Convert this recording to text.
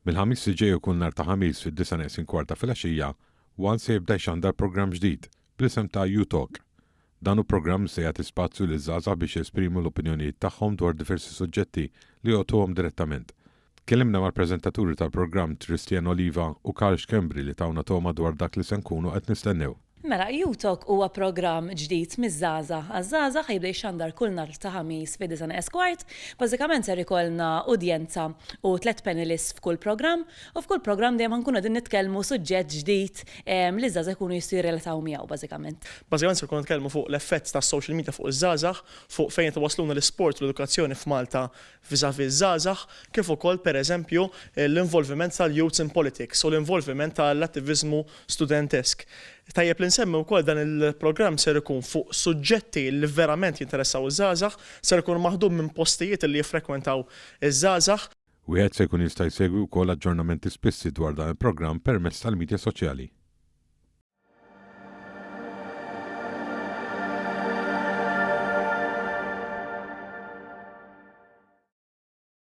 Mill-ħamis li ġej ikun nhar ta' ħamis fid-9:15 filgħaxija, se jibda jxandar programm ġdid bl-isem ta' U-Talk. Dan hu programm se jagħti spazju liż-żgħażagħ biex jesprimu l-opinjonijiet tagħhom dwar diversi suġġetti li jogħtuhom direttament. Tkellimna mal-preżentaturi tal-programm Tristan Oliva u Karl Kembri li tawna toma dwar dak li se nkunu qed nistennew. Mela, U-Talk huwa programm ġdid miż-żgħażagħ. Għaż-żgħażagħ jibda jxandar kull nhar ta' ħamis fid-9:15. Bażikament ser ikollna udjenza u 3 panelists f'kull programm, u f'kull programm dejjem nkunu qegħdin nitkellmu suġġett ġdid li żgħażagħ jkunu jistgħu jirrelataw miegħu bażikament. Bażikament se nkunu nitkellmu fuq l-effett tas-social media fuq iż-żgħażagħ, fuq fejn twasluna l-isport u l-edukazzjoni f'Malta viżavi iż-żgħażagħ, kif ukoll pereżempju l-involviment tal-youth in politics u l-involviment tal-attiviżmu studentesk. Tajjeb li nsemmi wkoll dan il-programm ser ikun fuq suġġetti li verament jinteressaw iż-żgħażagħ, ser ikun maħdum minn postijiet li jiffrekwentaw iż-żgħażagħ. Wieħed se jkun jista' jsegwi wkoll aġġornamenti spissi dwar dan il-programm permezz tal-midja soċjali.